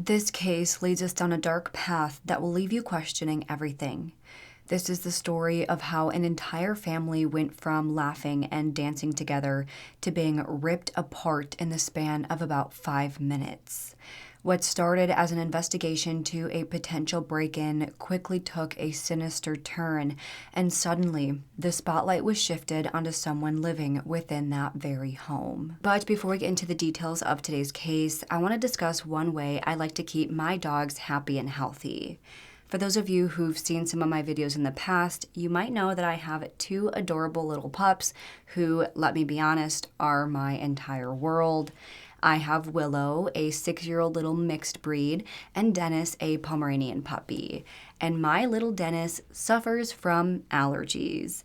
This case leads us down a dark path that will leave you questioning everything. This is the story of how an entire family went from laughing and dancing together to being ripped apart in the span of about 5 minutes. What started as an investigation to a potential break-in quickly took a sinister turn, and suddenly the spotlight was shifted onto someone living within that very home. But before we get into the details of today's case, I want to discuss one way I like to keep my dogs happy and healthy. For those of you who've seen some of my videos in the past, you might know that I have 2 adorable little pups who, let me be honest, are my entire world. I have Willow, a 6-year-old little mixed breed, and Dennis, a Pomeranian puppy. And my little Dennis suffers from allergies.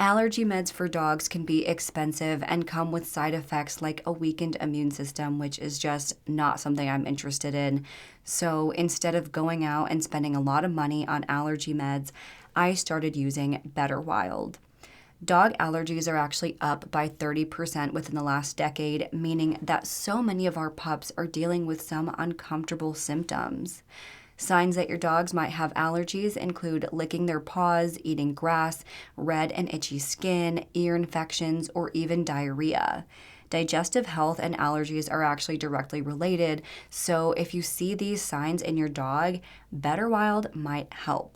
Allergy meds for dogs can be expensive and come with side effects like a weakened immune system, which is just not something I'm interested in. So instead of going out and spending a lot of money on allergy meds, I started using Better Wild. Dog allergies are actually up by 30% within the last decade, meaning that so many of our pups are dealing with some uncomfortable symptoms. Signs that your dogs might have allergies include licking their paws, eating grass, red and itchy skin, ear infections, or even diarrhea. Digestive health and allergies are actually directly related, so if you see these signs in your dog, Better Wild might help.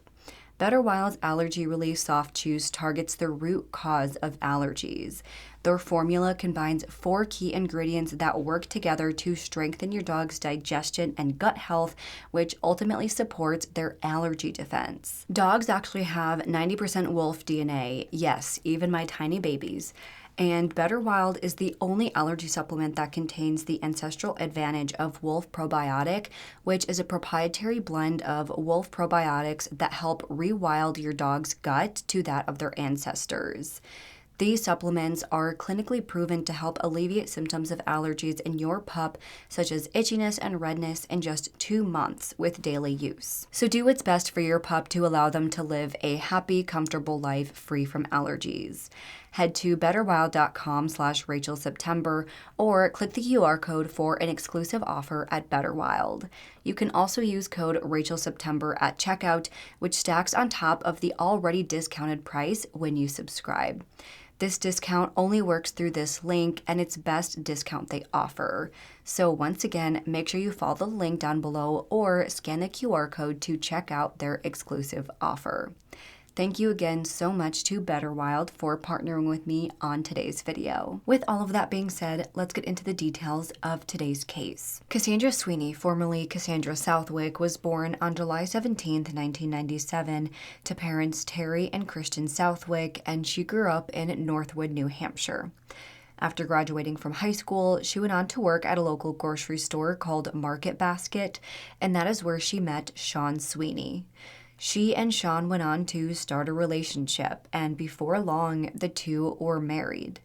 Better Wild's Allergy Relief Soft Chews targets the root cause of allergies. Their formula combines 4 key ingredients that work together to strengthen your dog's digestion and gut health, which ultimately supports their allergy defense. Dogs actually have 90% wolf DNA, yes, even my tiny babies. And Better Wild is the only allergy supplement that contains the ancestral advantage of Wolf Probiotic, which is a proprietary blend of Wolf probiotics that help rewild your dog's gut to that of their ancestors. These supplements are clinically proven to help alleviate symptoms of allergies in your pup, such as itchiness and redness, in just 2 months with daily use. So do what's best for your pup to allow them to live a happy, comfortable life free from allergies. Head to betterwild.com/RachelSeptember or click the QR code for an exclusive offer at Better Wild. You can also use code RachelSeptember at checkout, which stacks on top of the already discounted price when you subscribe. This discount only works through this link, and it's best discount they offer. So once again, make sure you follow the link down below or scan the QR code to check out their exclusive offer. Thank you again so much to Better Wild for partnering with me on today's video. With all of that being said, let's get into the details of today's case. Cassandra Sweeney, formerly Cassandra Southwick, was born on July 17, 1997, to parents Terry and Christian Southwick, and she grew up in Northwood, New Hampshire. After graduating from high school, she went on to work at a local grocery store called Market Basket, and that is where she met Sean Sweeney. She and Sean went on to start a relationship, and before long, the two were married.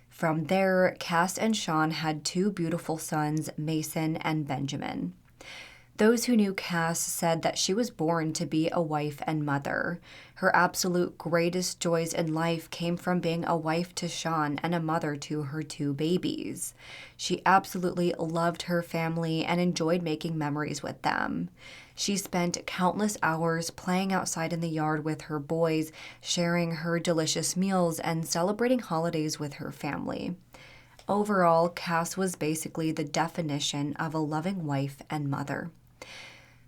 From there, Cass and Sean had 2 beautiful sons, Mason and Benjamin. Those who knew Cass said that she was born to be a wife and mother. Her absolute greatest joys in life came from being a wife to Sean and a mother to her 2 babies. She absolutely loved her family and enjoyed making memories with them. She spent countless hours playing outside in the yard with her boys, sharing her delicious meals, and celebrating holidays with her family. Overall, Cass was basically the definition of a loving wife and mother.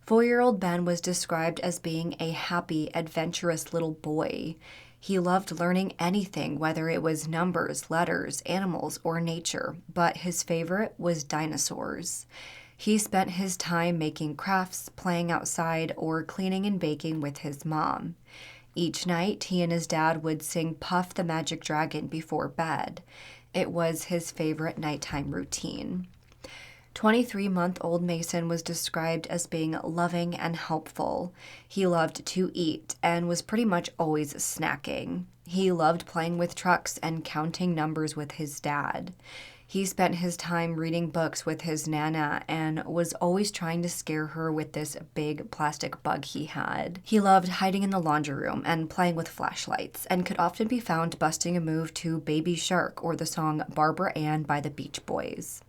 4-year-old Ben was described as being a happy, adventurous little boy. He loved learning anything, whether it was numbers, letters, animals, or nature, but his favorite was dinosaurs. He spent his time making crafts, playing outside, or cleaning and baking with his mom. Each night, he and his dad would sing Puff the Magic Dragon before bed. It was his favorite nighttime routine. 23-month-old Mason was described as being loving and helpful. He loved to eat and was pretty much always snacking. He loved playing with trucks and counting numbers with his dad. He spent his time reading books with his Nana and was always trying to scare her with this big plastic bug he had. He loved hiding in the laundry room and playing with flashlights, and could often be found busting a move to Baby Shark or the song Barbara Ann by the Beach Boys.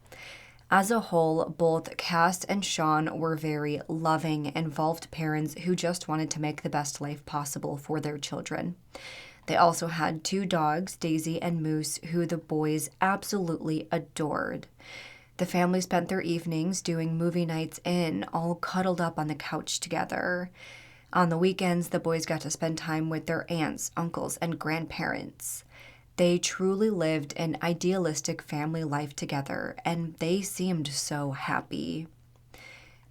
As a whole, both Cass and Sean were very loving, involved parents who just wanted to make the best life possible for their children. They also had 2 dogs, Daisy and Moose, who the boys absolutely adored. The family spent their evenings doing movie nights in, all cuddled up on the couch together. On the weekends, the boys got to spend time with their aunts, uncles, and grandparents. They truly lived an idealistic family life together, and they seemed so happy.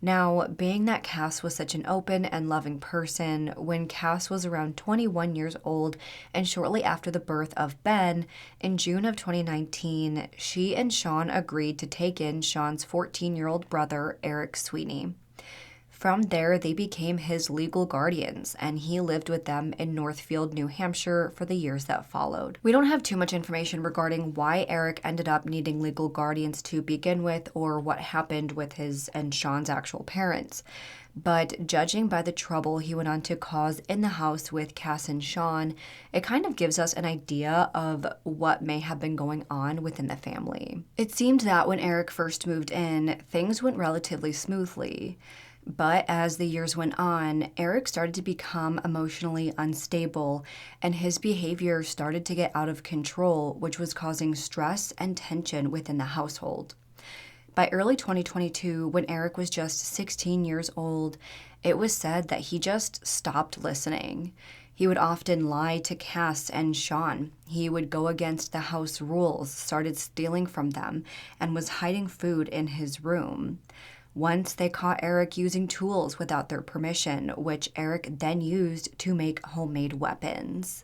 Now, being that Cass was such an open and loving person, when Cass was around 21 years old and shortly after the birth of Ben, in June of 2019, she and Sean agreed to take in Sean's 14-year-old brother, Eric Sweeney. From there, they became his legal guardians, and he lived with them in Northfield, New Hampshire for the years that followed. We don't have too much information regarding why Eric ended up needing legal guardians to begin with or what happened with his and Sean's actual parents. But judging by the trouble he went on to cause in the house with Cass and Sean, it kind of gives us an idea of what may have been going on within the family. It seemed that when Eric first moved in, things went relatively smoothly. But as the years went on, Eric started to become emotionally unstable, and his behavior started to get out of control, which was causing stress and tension within the household. By early 2022, when Eric was just 16 years old, it was said that he just stopped listening. He would often lie to Cass and Sean. He would go against the house rules, started stealing from them, and was hiding food in his room. Once they caught Eric using tools without their permission, which Eric then used to make homemade weapons.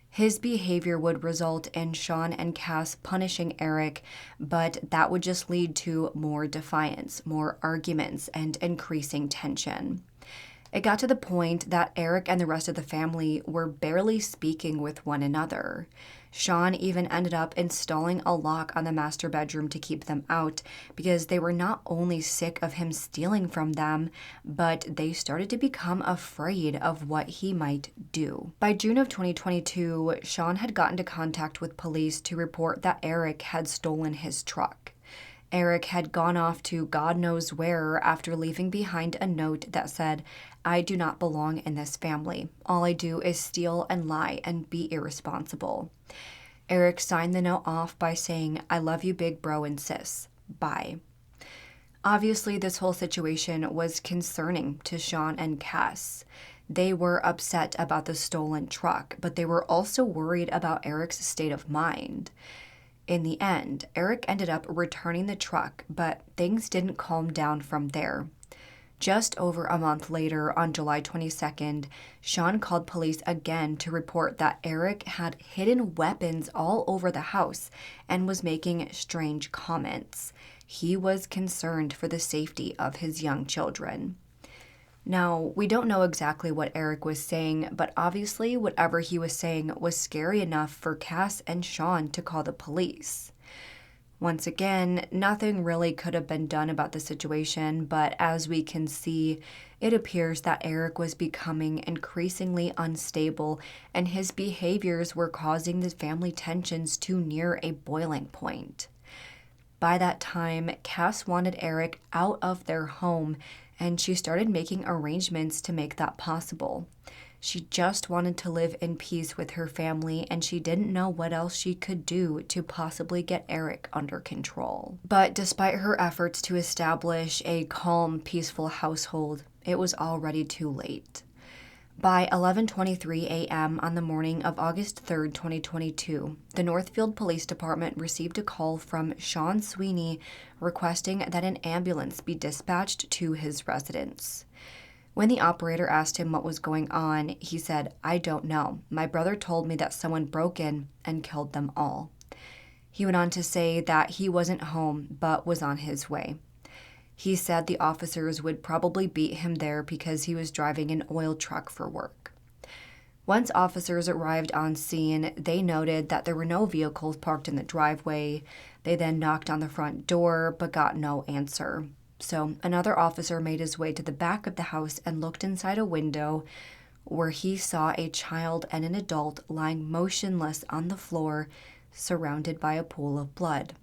His behavior would result in Sean and Cass punishing Eric, but that would just lead to more defiance, more arguments, and increasing tension. It got to the point that Eric and the rest of the family were barely speaking with one another. Sean even ended up installing a lock on the master bedroom to keep them out because they were not only sick of him stealing from them, but they started to become afraid of what he might do. By June of 2022, Sean had gotten into contact with police to report that Eric had stolen his truck. Eric had gone off to God knows where after leaving behind a note that said, "I do not belong in this family. All I do is steal and lie and be irresponsible." Eric signed the note off by saying, "I love you, big bro and sis. Bye." Obviously, this whole situation was concerning to Sean and Cass. They were upset about the stolen truck, but they were also worried about Eric's state of mind. In the end, Eric ended up returning the truck, but things didn't calm down from there. Just over a month later, on July 22nd, Sean called police again to report that Eric had hidden weapons all over the house and was making strange comments. He was concerned for the safety of his young children. Now, we don't know exactly what Eric was saying, but obviously whatever he was saying was scary enough for Cass and Sean to call the police. Once again, nothing really could have been done about the situation, but as we can see, it appears that Eric was becoming increasingly unstable, and his behaviors were causing the family tensions to near a boiling point. By that time, Cass wanted Eric out of their home, and she started making arrangements to make that possible. She just wanted to live in peace with her family, and she didn't know what else she could do to possibly get Eric under control. But despite her efforts to establish a calm, peaceful household, it was already too late. By 11:23 a.m. on the morning of August 3rd, 2022, the Northfield Police Department received a call from Sean Sweeney requesting that an ambulance be dispatched to his residence. When the operator asked him what was going on, he said, "I don't know. My brother told me that someone broke in and killed them all." He went on to say that he wasn't home but was on his way. He said the officers would probably beat him there because he was driving an oil truck for work. Once officers arrived on scene, they noted that there were no vehicles parked in the driveway. They then knocked on the front door but got no answer. So another officer made his way to the back of the house and looked inside a window where he saw a child and an adult lying motionless on the floor, surrounded by a pool of blood.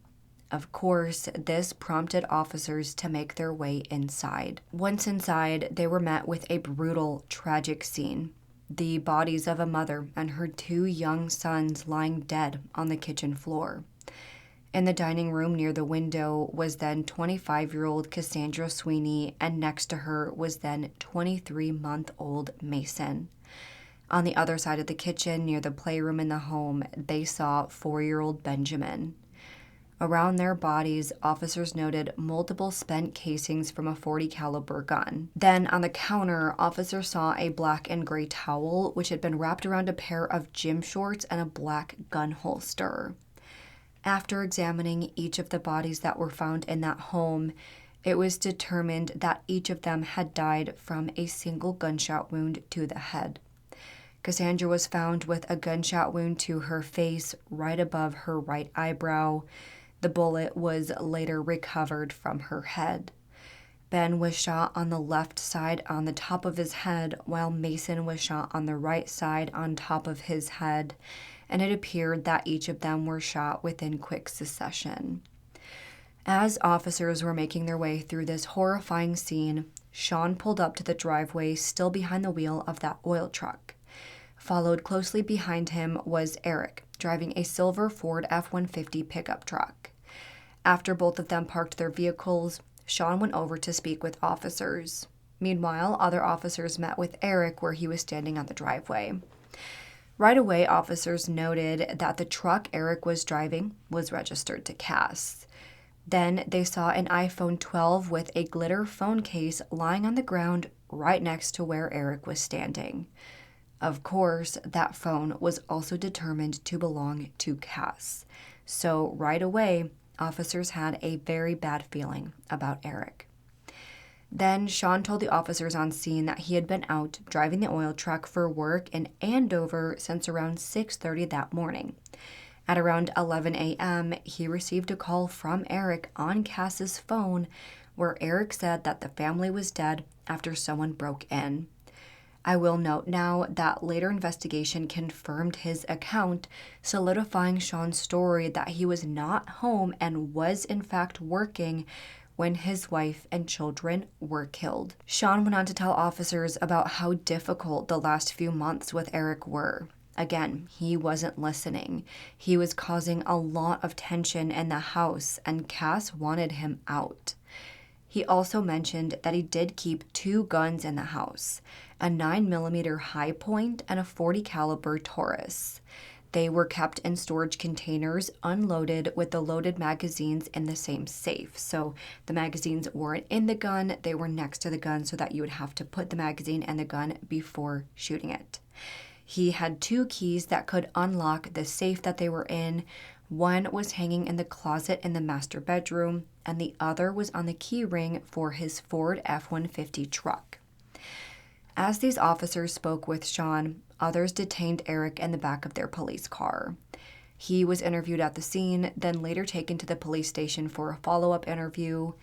Of course, this prompted officers to make their way inside. Once inside, they were met with a brutal, tragic scene. The bodies of a mother and her 2 young sons lying dead on the kitchen floor. In the dining room near the window was then 25-year-old Cassandra Sweeney, and next to her was then 23-month-old Mason. On the other side of the kitchen, near the playroom in the home, they saw 4-year-old Benjamin. Around their bodies, officers noted multiple spent casings from a .40 caliber gun. Then on the counter, officers saw a black and gray towel which had been wrapped around a pair of gym shorts and a black gun holster. After examining each of the bodies that were found in that home, it was determined that each of them had died from a single gunshot wound to the head. Cassandra was found with a gunshot wound to her face right above her right eyebrow. The bullet was later recovered from her head. Ben was shot on the left side on the top of his head, while Mason was shot on the right side on top of his head, and it appeared that each of them were shot within quick succession. As officers were making their way through this horrifying scene, Sean pulled up to the driveway, still behind the wheel of that oil truck. Followed closely behind him was Eric, driving a silver Ford F-150 pickup truck. After both of them parked their vehicles, Sean went over to speak with officers. Meanwhile, other officers met with Eric where he was standing on the driveway. Right away, officers noted that the truck Eric was driving was registered to Cass. Then they saw an iPhone 12 with a glitter phone case lying on the ground right next to where Eric was standing. Of course, that phone was also determined to belong to Cass. So right away, officers had a very bad feeling about Eric. Then Sean told the officers on scene that he had been out driving the oil truck for work in Andover since around 6:30 that morning. At around 11 a.m., he received a call from Eric on Cass's phone where Eric said that the family was dead after someone broke in. I will note now that later investigation confirmed his account, solidifying Sean's story that he was not home and was in fact working when his wife and children were killed. Sean went on to tell officers about how difficult the last few months with Eric were. Again, he wasn't listening. He was causing a lot of tension in the house, and Cass wanted him out. He also mentioned that he did keep 2 guns in the house, a 9mm high point and a .40 caliber Taurus. They were kept in storage containers, unloaded, with the loaded magazines in the same safe. So the magazines weren't in the gun, they were next to the gun so that you would have to put the magazine in the gun before shooting it. He had 2 keys that could unlock the safe that they were in. One was hanging in the closet in the master bedroom, and the other was on the key ring for his Ford F-150 truck. As these officers spoke with Sean, others detained Eric in the back of their police car. He was interviewed at the scene, then later taken to the police station for a follow-up interview.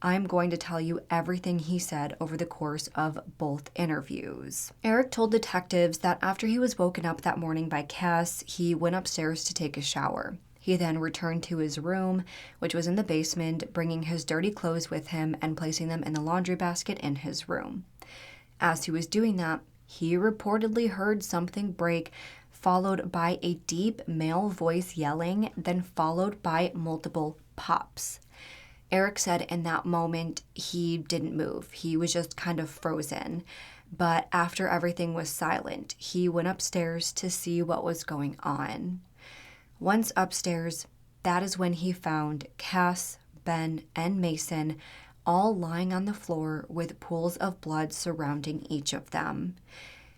I'm going to tell you everything he said over the course of both interviews. Eric told detectives that after he was woken up that morning by Cass, he went upstairs to take a shower. He then returned to his room, which was in the basement, bringing his dirty clothes with him and placing them in the laundry basket in his room. As he was doing that, he reportedly heard something break, followed by a deep male voice yelling, then followed by multiple pops. Eric said in that moment he didn't move. He was just kind of frozen. But after everything was silent, he went upstairs to see what was going on. Once upstairs, that is when he found Cass, Ben, and Mason all lying on the floor with pools of blood surrounding each of them.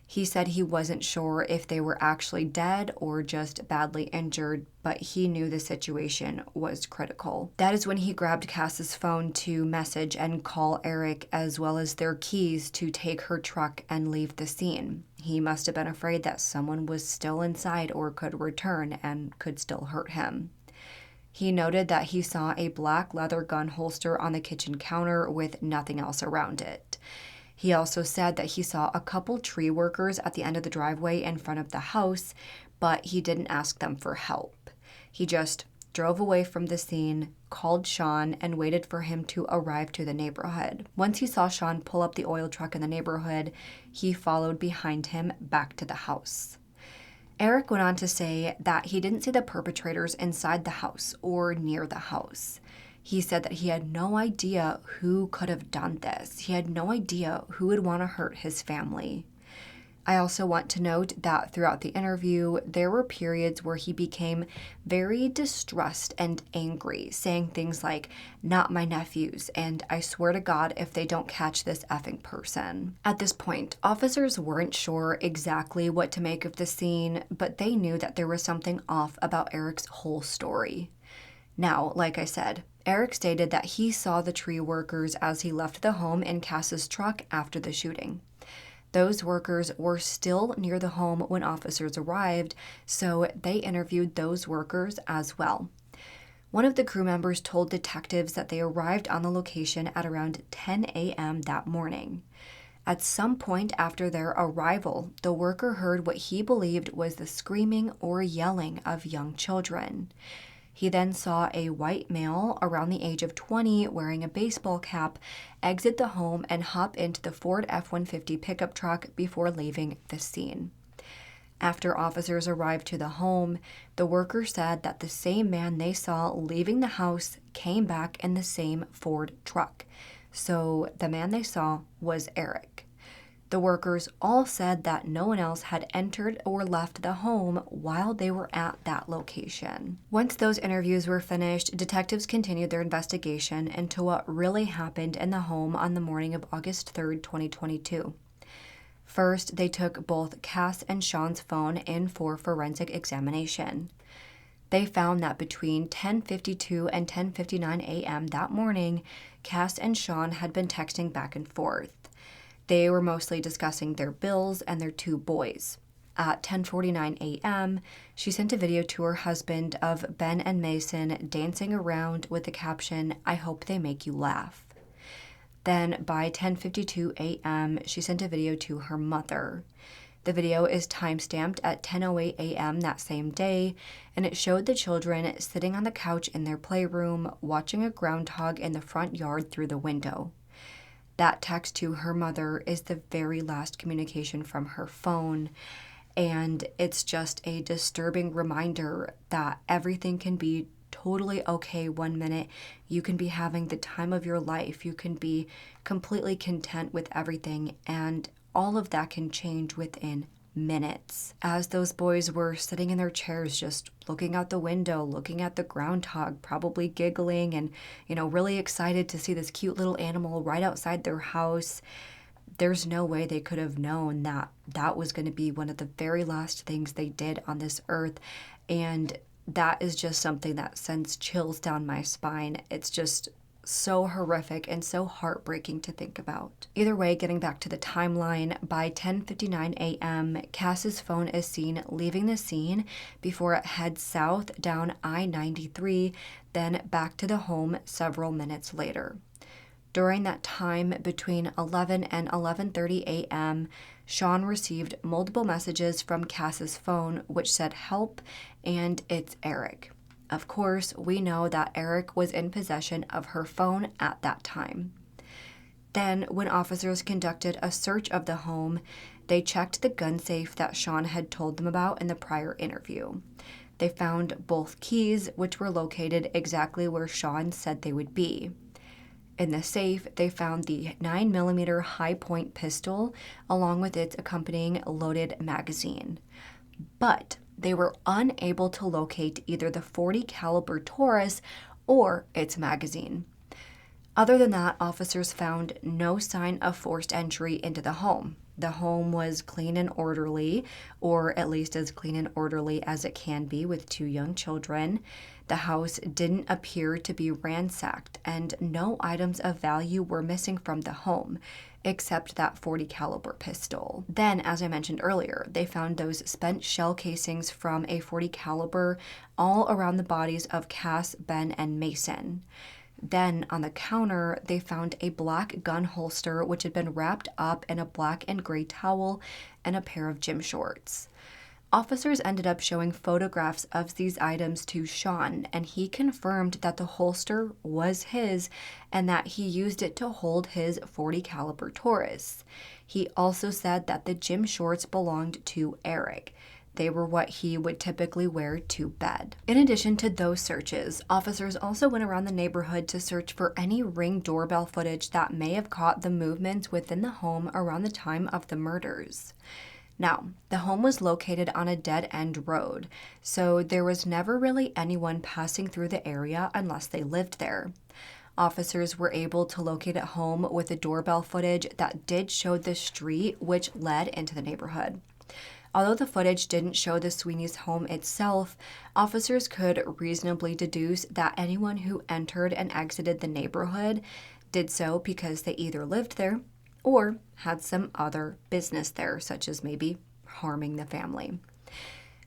He said he wasn't sure if they were actually dead or just badly injured, but he knew the situation was critical. That is when he grabbed Cass's phone to message and call Eric, as well as their keys to take her truck and leave the scene. He must have been afraid that someone was still inside or could return and could still hurt him. He noted that he saw a black leather gun holster on the kitchen counter with nothing else around it. He also said that he saw a couple tree workers at the end of the driveway in front of the house, but he didn't ask them for help. He just drove away from the scene, called Sean, and waited for him to arrive to the neighborhood. Once he saw Sean pull up the oil truck in the neighborhood, he followed behind him back to the house. Eric went on to say that he didn't see the perpetrators inside the house or near the house. He said that he had no idea who could have done this. He had no idea who would want to hurt his family. I also want to note that throughout the interview, there were periods where he became very distressed and angry, saying things like, "Not my nephews," and "I swear to God if they don't catch this effing person." At this point, officers weren't sure exactly what to make of the scene, but they knew that there was something off about Eric's whole story. Now, like I said, Eric stated that he saw the tree workers as he left the home in Cass's truck after the shooting. Those workers were still near the home when officers arrived, so they interviewed those workers as well. One of the crew members told detectives that they arrived on the location at around 10 a.m. that morning. At some point after their arrival, the worker heard what he believed was the screaming or yelling of young children. He then saw a white male around the age of 20 wearing a baseball cap exit the home and hop into the Ford F-150 pickup truck before leaving the scene. After officers arrived to the home, the worker said that the same man they saw leaving the house came back in the same Ford truck. So the man they saw was Eric. The workers all said that no one else had entered or left the home while they were at that location. Once those interviews were finished, detectives continued their investigation into what really happened in the home on the morning of August 3rd, 2022. First, they took both Cass and Sean's phone in for forensic examination. They found that between 10:52 and 10:59 a.m. that morning, Cass and Sean had been texting back and forth. They were mostly discussing their bills and their two boys. At 10:49 a.m., she sent a video to her husband of Ben and Mason dancing around with the caption, "I hope they make you laugh." Then by 10:52 a.m., she sent a video to her mother. The video is timestamped at 10:08 a.m. that same day, and it showed the children sitting on the couch in their playroom, watching a groundhog in the front yard through the window. That text to her mother is the very last communication from her phone, and it's just a disturbing reminder that everything can be totally okay one minute. You can be having the time of your life. You can be completely content with everything, and all of that can change within minutes. As those boys were sitting in their chairs just looking out the window, looking at the groundhog, probably giggling and, really excited to see this cute little animal right outside their house, there's no way they could have known that that was going to be one of the very last things they did on this earth. And that is just something that sends chills down my spine. It's just so horrific and so heartbreaking to think about. Either way, getting back to the timeline, by 10:59 a.m., Cass's phone is seen leaving the scene before it heads south down I-93, then back to the home several minutes later. During that time, between 11 and 11:30 a.m., Sean received multiple messages from Cass's phone which said help and it's Eric. Of course, we know that Eric was in possession of her phone at that time. Then, when officers conducted a search of the home, they checked the gun safe that Sean had told them about in the prior interview. They found both keys, which were located exactly where Sean said they would be. In the safe, they found the 9mm high-point pistol, along with its accompanying loaded magazine. But they were unable to locate either the .40 caliber Taurus or its magazine. Other than that, officers found no sign of forced entry into the home. The home was clean and orderly, or at least as clean and orderly as it can be with two young children. The house didn't appear to be ransacked, and no items of value were missing from the home, except that .40 caliber pistol. Then, as I mentioned earlier, they found those spent shell casings from a .40 caliber all around the bodies of Cass, Ben, and Mason. Then, on the counter, they found a black gun holster which had been wrapped up in a black and gray towel and a pair of gym shorts. Officers ended up showing photographs of these items to Sean, and he confirmed that the holster was his and that he used it to hold his .40 caliber Taurus. He also said that the gym shorts belonged to Eric. They were what he would typically wear to bed. In addition to those searches, officers also went around the neighborhood to search for any Ring doorbell footage that may have caught the movements within the home around the time of the murders. Now, the home was located on a dead-end road, so there was never really anyone passing through the area unless they lived there. Officers were able to locate a home with the doorbell footage that did show the street which led into the neighborhood. Although the footage didn't show the Sweeney's home itself, officers could reasonably deduce that anyone who entered and exited the neighborhood did so because they either lived there or had some other business there, such as maybe harming the family.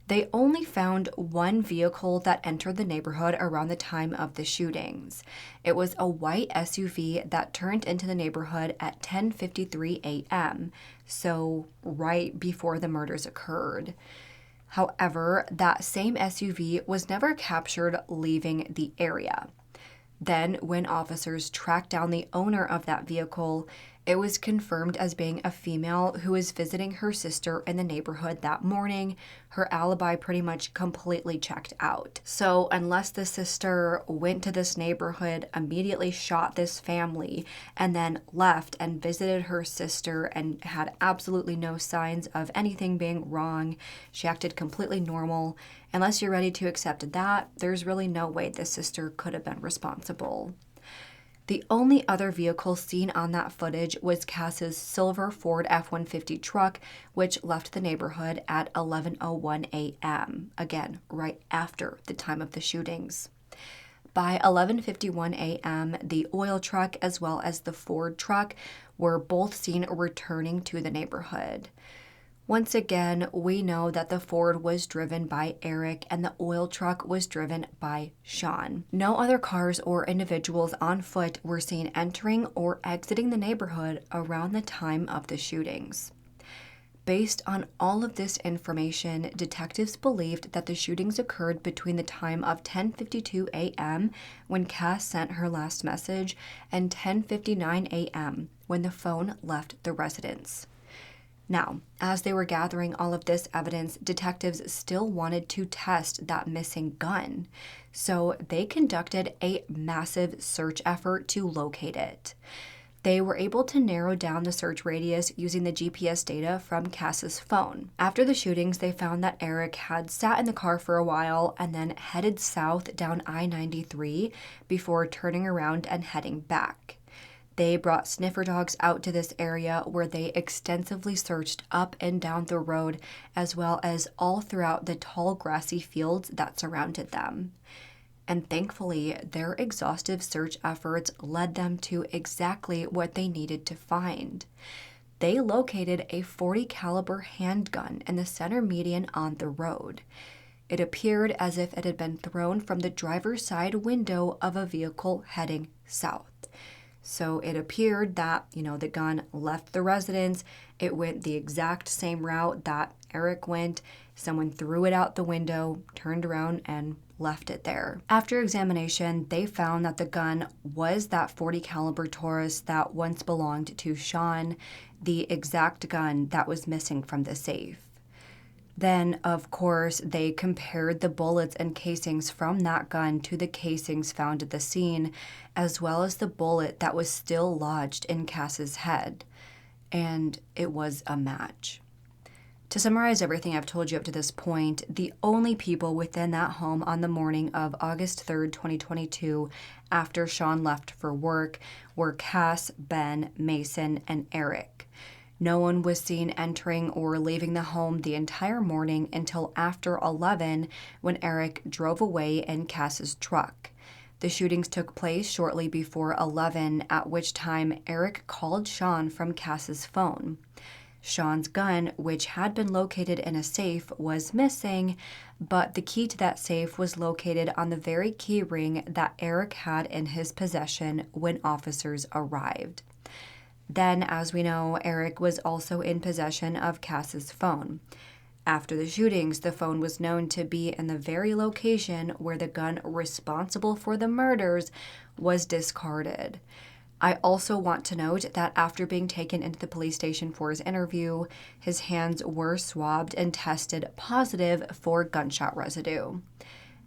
They only found one vehicle that entered the neighborhood around the time of the shootings. It was a white SUV that turned into the neighborhood at 10:53 a.m., so right before the murders occurred. However, that same SUV was never captured leaving the area. Then, when officers tracked down the owner of that vehicle, it was confirmed as being a female who was visiting her sister in the neighborhood that morning. Her alibi pretty much completely checked out. So unless the sister went to this neighborhood, immediately shot this family, and then left and visited her sister and had absolutely no signs of anything being wrong, she acted completely normal. Unless you're ready to accept that, there's really no way the sister could have been responsible. The only other vehicle seen on that footage was Cass's silver Ford F-150 truck, which left the neighborhood at 11:01 a.m., again, right after the time of the shootings. By 11:51 a.m., the oil truck as well as the Ford truck were both seen returning to the neighborhood. Once again, we know that the Ford was driven by Eric and the oil truck was driven by Sean. No other cars or individuals on foot were seen entering or exiting the neighborhood around the time of the shootings. Based on all of this information, detectives believed that the shootings occurred between the time of 10:52 a.m. when Cass sent her last message and 10:59 a.m. when the phone left the residence. Now, as they were gathering all of this evidence, detectives still wanted to test that missing gun, so they conducted a massive search effort to locate it. They were able to narrow down the search radius using the GPS data from Cass's phone. After the shootings, they found that Eric had sat in the car for a while and then headed south down I-93 before turning around and heading back. They brought sniffer dogs out to this area where they extensively searched up and down the road as well as all throughout the tall grassy fields that surrounded them. And thankfully, their exhaustive search efforts led them to exactly what they needed to find. They located a .40 caliber handgun in the center median on the road. It appeared as if it had been thrown from the driver's side window of a vehicle heading south. So it appeared that, the gun left the residence. It went the exact same route that Eric went. Someone threw it out the window, turned around, and left it there. After examination, they found that the gun was that .40 caliber Taurus that once belonged to Sean, the exact gun that was missing from the safe. Then, of course, they compared the bullets and casings from that gun to the casings found at the scene, as well as the bullet that was still lodged in Cass's head. And it was a match. To summarize everything I've told you up to this point, the only people within that home on the morning of August 3rd, 2022, after Sean left for work, were Cass, Ben, Mason, and Eric. No one was seen entering or leaving the home the entire morning until after 11 when Eric drove away in Cass's truck. The shootings took place shortly before 11, at which time Eric called Sean from Cass's phone. Sean's gun, which had been located in a safe, was missing, but the key to that safe was located on the very key ring that Eric had in his possession when officers arrived. Then, as we know, Eric was also in possession of Cass's phone. After the shootings, the phone was known to be in the very location where the gun responsible for the murders was discarded. I also want to note that after being taken into the police station for his interview, his hands were swabbed and tested positive for gunshot residue.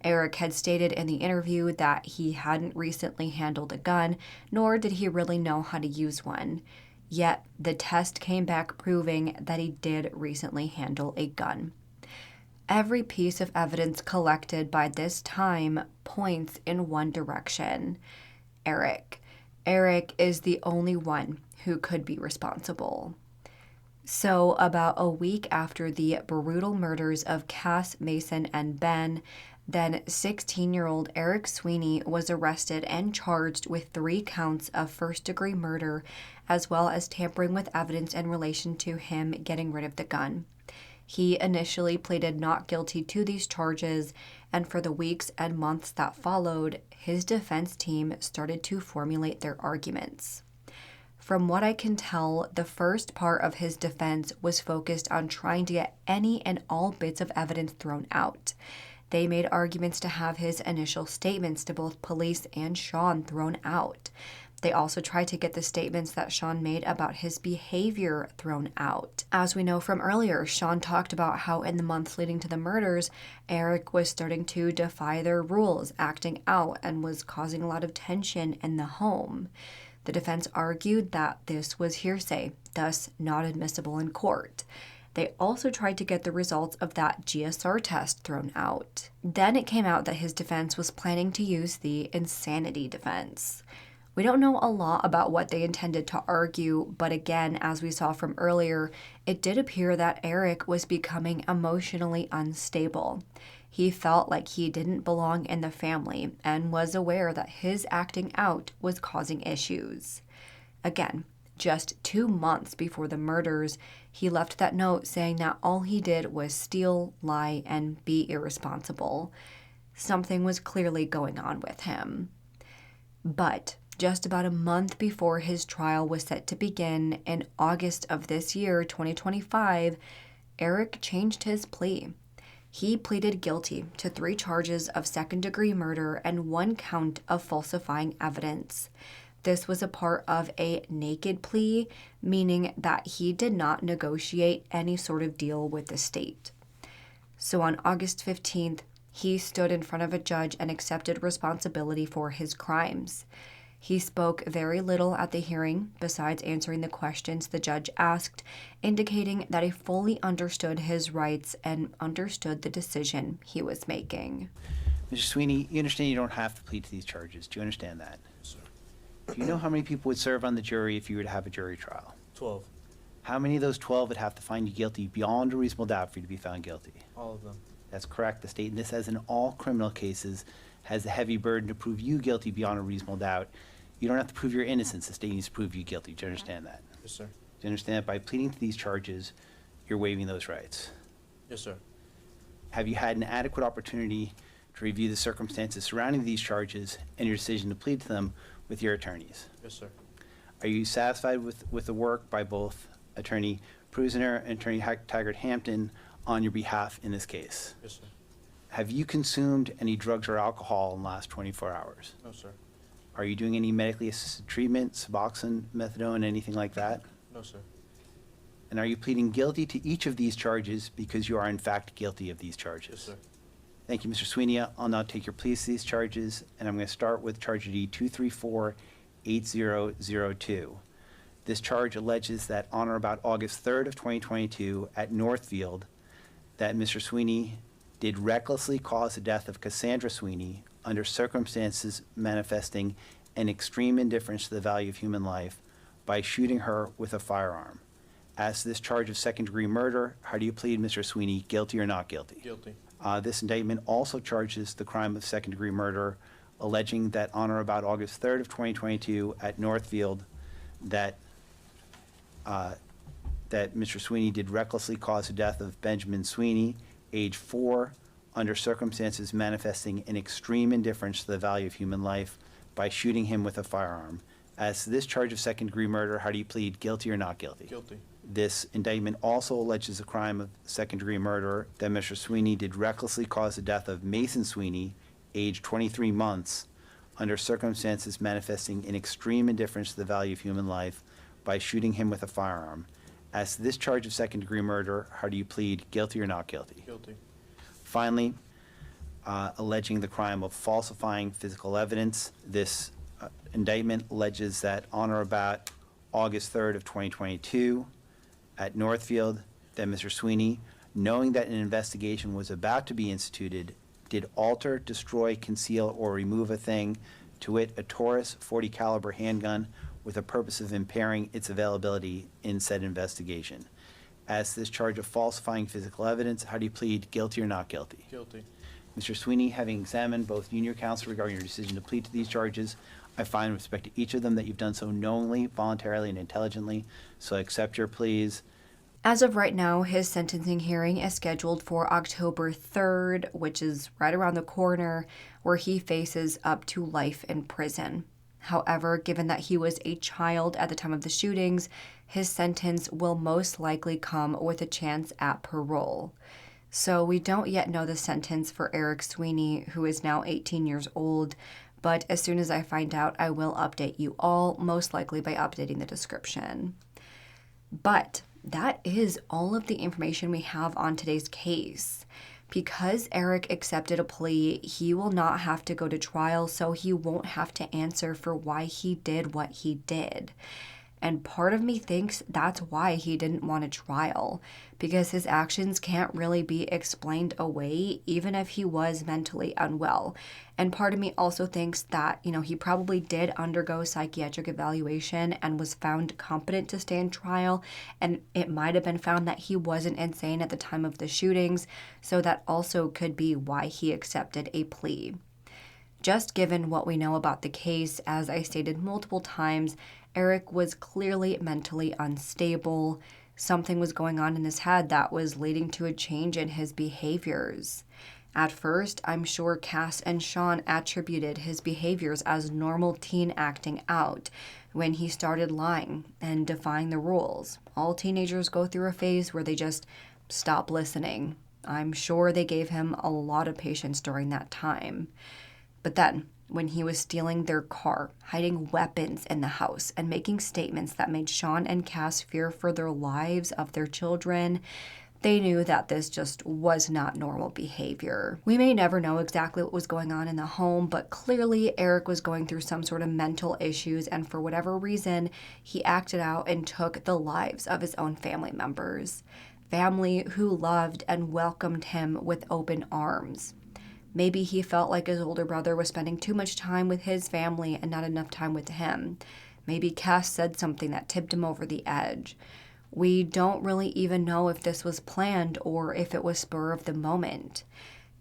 Eric had stated in the interview that he hadn't recently handled a gun, nor did he really know how to use one. Yet, the test came back proving that he did recently handle a gun. Every piece of evidence collected by this time points in one direction: Eric. Eric is the only one who could be responsible. So, about a week after the brutal murders of Cass, Mason, and Ben, then 16-year-old Eric Sweeney was arrested and charged with 3 counts of first-degree murder, as well as tampering with evidence in relation to him getting rid of the gun. He initially pleaded not guilty to these charges, and for the weeks and months that followed, his defense team started to formulate their arguments. From what I can tell, the first part of his defense was focused on trying to get any and all bits of evidence thrown out. They made arguments to have his initial statements to both police and Sean thrown out. They also tried to get the statements that Sean made about his behavior thrown out. As we know from earlier, Sean talked about how in the months leading to the murders, Eric was starting to defy their rules, acting out, and was causing a lot of tension in the home. The defense argued that this was hearsay, thus not admissible in court. They also tried to get the results of that GSR test thrown out. Then it came out that his defense was planning to use the insanity defense. We don't know a lot about what they intended to argue, but again, as we saw from earlier, it did appear that Eric was becoming emotionally unstable. He felt like he didn't belong in the family and was aware that his acting out was causing issues. Again, just 2 months before the murders, he left that note saying that all he did was steal, lie, and be irresponsible. Something was clearly going on with him. But just about a month before his trial was set to begin in August of this year, 2025, Eric changed his plea. He pleaded guilty to 3 charges of second-degree murder and 1 count of falsifying evidence. This was a part of a naked plea, meaning that he did not negotiate any sort of deal with the state. So on August 15th, he stood in front of a judge and accepted responsibility for his crimes. He spoke very little at the hearing, besides answering the questions the judge asked, indicating that he fully understood his rights and understood the decision he was making. Mr. Sweeney, you understand you don't have to plead to these charges. Do you understand that? Yes, sir. Do you know how many people would serve on the jury if you were to have a jury trial? 12. How many of those 12 would have to find you guilty beyond a reasonable doubt for you to be found guilty? All of them. That's correct. The state, and this as in all criminal cases, has a heavy burden to prove you guilty beyond a reasonable doubt. You don't have to prove your innocence. The state needs to prove you guilty. Do you understand that? Yes, sir. Do you understand that by pleading to these charges, you're waiving those rights? Yes, sir. Have you had an adequate opportunity to review the circumstances surrounding these charges and your decision to plead to them with your attorneys? Yes, sir. Are you satisfied with the work by both Attorney Prusiner and Attorney Taggart-Hampton on your behalf in this case? Yes, sir. Have you consumed any drugs or alcohol in the last 24 hours? No, sir. Are you doing any medically assisted treatment, Suboxone, methadone, anything like that? No, sir. And are you pleading guilty to each of these charges because you are in fact guilty of these charges? Yes, sir. Thank you, Mr. Sweeney. I'll now take your pleas to these charges, and I'm going to start with charge ID 234-8002. This charge alleges that on or about August 3rd of 2022 at Northfield, that Mr. Sweeney did recklessly cause the death of Cassandra Sweeney under circumstances manifesting an extreme indifference to the value of human life by shooting her with a firearm. As to this charge of second-degree murder, how do you plead, Mr. Sweeney, guilty or not guilty? Guilty. This indictment also charges the crime of second-degree murder, alleging that on or about August 3rd of 2022 at Northfield, that Mr. Sweeney did recklessly cause the death of Benjamin Sweeney, age 4, under circumstances manifesting an extreme indifference to the value of human life by shooting him with a firearm. As to this charge of second-degree murder, how do you plead, guilty or not guilty? Guilty. This indictment also alleges a crime of second-degree murder, that Mr. Sweeney did recklessly cause the death of Mason Sweeney, aged 23 months, under circumstances manifesting an extreme indifference to the value of human life by shooting him with a firearm. As to this charge of second-degree murder, how do you plead, guilty or not guilty? Guilty. Finally, alleging the crime of falsifying physical evidence. This indictment alleges that on or about August 3rd of 2022 at Northfield, that Mr. Sweeney, knowing that an investigation was about to be instituted, did alter, destroy, conceal, or remove a thing, to wit, a Taurus .40 caliber handgun, with a purpose of impairing its availability in said investigation. As to this charge of falsifying physical evidence, how do you plead, guilty or not guilty? Guilty. Mr. Sweeney, having examined both you and your counsel regarding your decision to plead to these charges, I find with respect to each of them that you've done so knowingly, voluntarily, and intelligently, so I accept your pleas. As of right now, his sentencing hearing is scheduled for October 3rd, which is right around the corner, where he faces up to life in prison. However, given that he was a child at the time of the shootings, his sentence will most likely come with a chance at parole. So we don't yet know the sentence for Eric Sweeney, who is now 18 years old, but as soon as I find out, I will update you all, most likely by updating the description. But that is all of the information we have on today's case. Because Eric accepted a plea, he will not have to go to trial, so he won't have to answer for why he did what he did. And part of me thinks that's why he didn't want a trial, because his actions can't really be explained away, even if he was mentally unwell. And part of me also thinks that, he probably did undergo psychiatric evaluation and was found competent to stand trial, and it might have been found that he wasn't insane at the time of the shootings, so that also could be why he accepted a plea. Just given what we know about the case, as I stated multiple times, Eric was clearly mentally unstable. Something was going on in his head that was leading to a change in his behaviors. At first, I'm sure Cass and Sean attributed his behaviors as normal teen acting out when he started lying and defying the rules. All teenagers go through a phase where they just stop listening. I'm sure they gave him a lot of patience during that time. But then, when he was stealing their car, hiding weapons in the house, and making statements that made Sean and Cass fear for their lives of their children, they knew that this just was not normal behavior. We may never know exactly what was going on in the home, but clearly Eric was going through some sort of mental issues, and for whatever reason, he acted out and took the lives of his own family members. Family who loved and welcomed him with open arms. Maybe he felt like his older brother was spending too much time with his family and not enough time with him. Maybe Cass said something that tipped him over the edge. We don't really even know if this was planned or if it was spur of the moment.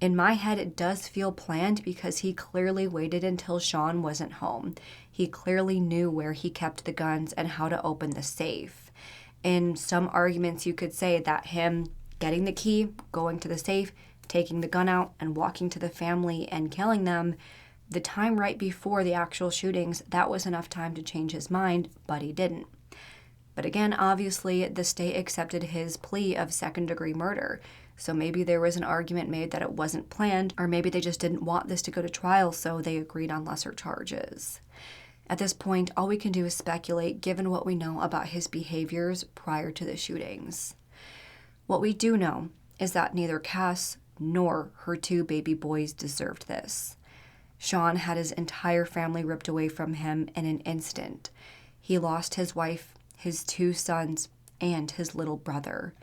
In my head, it does feel planned because he clearly waited until Sean wasn't home. He clearly knew where he kept the guns and how to open the safe. In some arguments, you could say that him getting the key, going to the safe, taking the gun out, and walking to the family and killing them, the time right before the actual shootings, that was enough time to change his mind, but he didn't. But again, obviously, the state accepted his plea of second-degree murder, so maybe there was an argument made that it wasn't planned, or maybe they just didn't want this to go to trial, so they agreed on lesser charges. At this point, all we can do is speculate, given what we know about his behaviors prior to the shootings. What we do know is that neither Cass nor her two baby boys deserved this. Sean had his entire family ripped away from him in an instant. He lost his wife, his two sons, and his little brother.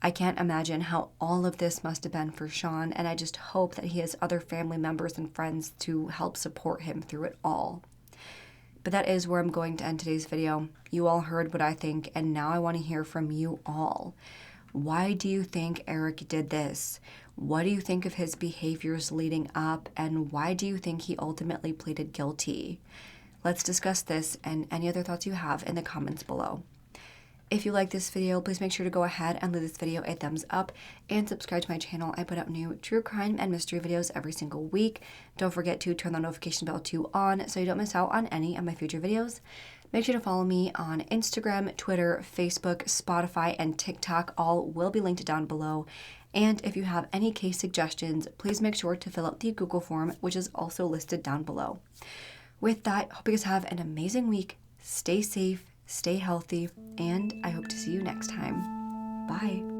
I can't imagine how all of this must have been for Sean, and I just hope that he has other family members and friends to help support him through it all. But that is where I'm going to end today's video. You all heard what I think, and now I want to hear from you all. Why do you think Eric did this? What do you think of his behaviors leading up, and why do you think he ultimately pleaded guilty? Let's discuss this and any other thoughts you have in the comments below. If you like this video, please make sure to go ahead and leave this video a thumbs up and subscribe to my channel. I put out new true crime and mystery videos every single week. Don't forget to turn the notification bell to on so you don't miss out on any of my future videos. Make sure to follow me on Instagram, Twitter, Facebook, Spotify, and TikTok. All will be linked down below. And if you have any case suggestions, please make sure to fill out the Google form, which is also listed down below. With that, hope you guys have an amazing week. Stay safe, stay healthy, and I hope to see you next time. Bye.